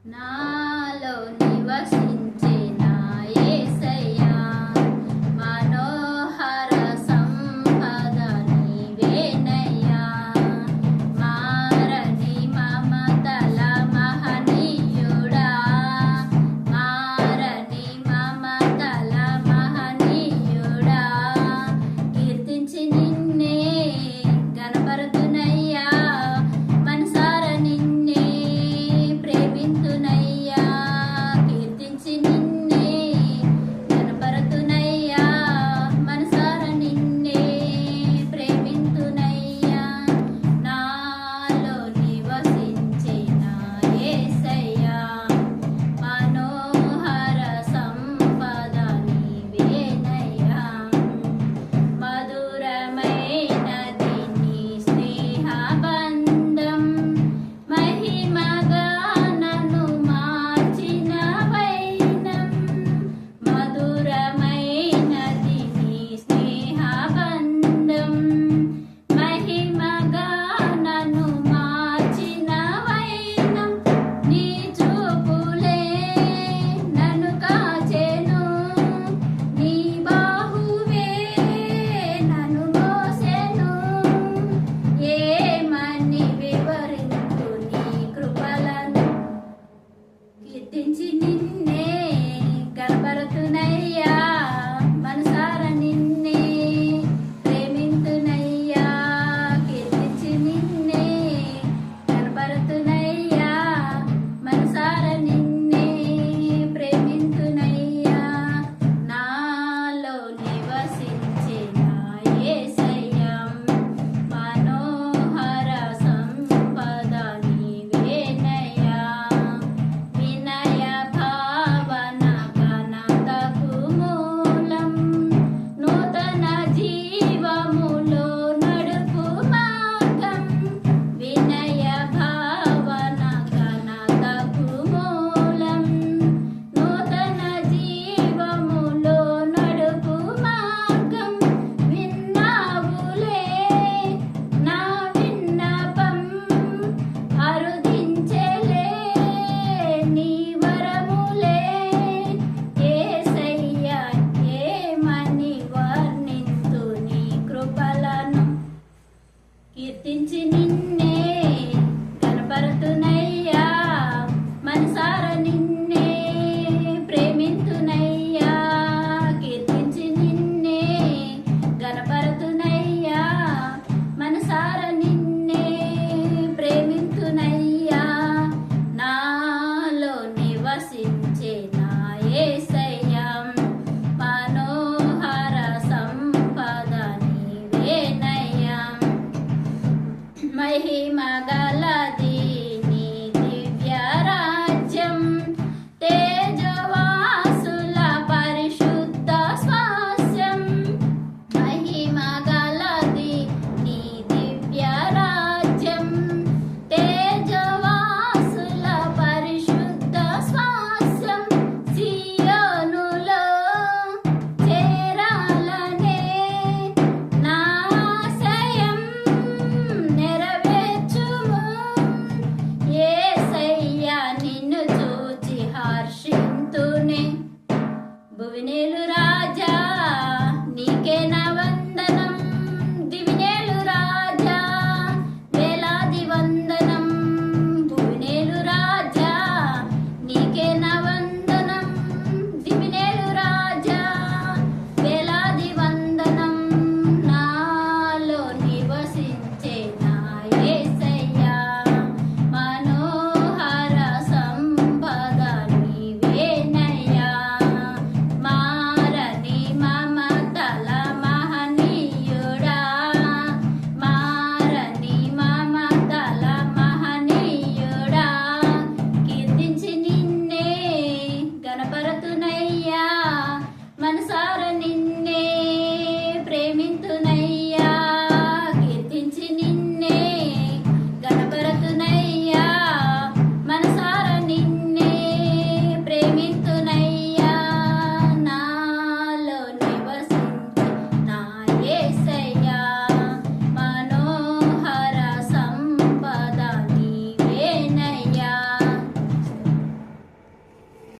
నాలో నివసించే నా యేసయ్యా మనోహర సంపద నీవేనయ్యా మారని మమతల మహనీయుడా మారని మమతల మహనీయుడా కీర్తించి నిన్నే గణపరతునయ్యా మనసార నిన్నే ప్రేమింతునయ్యా కీర్తించి నిన్నే గణపరతునయ్యా మనసార నిన్నే ప్రేమింతునయ్యా నాలో నివసించే నా యేసయ్యా మనోహర సంపద నీవేనయ్యా మధురమైనది నీ స్నేహబంధం మహిమగా నన్ను మార్చిన వైనం మధురమైనది నీ స్నేహబంధం మహిమగా నన్ను మార్చిన వైనం నీ చూపులే నన్ను కాచెను నీ బాహువే నన్ను మోసెను ఏమని వివరించు నీ కృపలను కీర్తించి నిన్నే గణపరతునయ్యా మనసార నిన్నే ప్రేమింతునయ్యా కీర్తించి నిన్నే గణపరతునయ్యా మనసార నిన్నే ప్రేమింతునయ్యా నాలో నివసించే నా యేసయ్యా మనోహర సంపద నీవేనయ్యా వినయ భావన ఘనతకు మూలం నూతన జీవములో నడుపు మార్గం వినయ భావన ఘనతకు మూలం నూతన జీవములో నడుపు మార్గం విన్నావులే నా విన్నపం అరుదించెలే నీ వరములే యేసయ్యా ఏమని వర్ణింతు నీ కృపలను కీర్తించి నిన్నే గణపరతునయ్యా మనసార నిన్నే ప్రేమింతునయ్యా కీర్తించి నిన్నే గణపరతునయ్యా మనసార నిన్నే ప్రేమింతునయ్యా నాలో నివసించే నా యేసయ్యా మనోహర సంపద నీవేనయ్యా మహిమ గలది నీ దివ్య రాజ్యం తేజవాసుల పరిశుద్ధ స్వాస్యం మహిమ గలది నీ దివ్య రాజ్యం తేజవాసుల పరిశుద్ధ స్వాస్యం సియోనులో చేరాలనే నా ఆశయం నెరవేర్చుము యేసయ్యా నిన్ను చూచి హర్షింతునే భువినేలు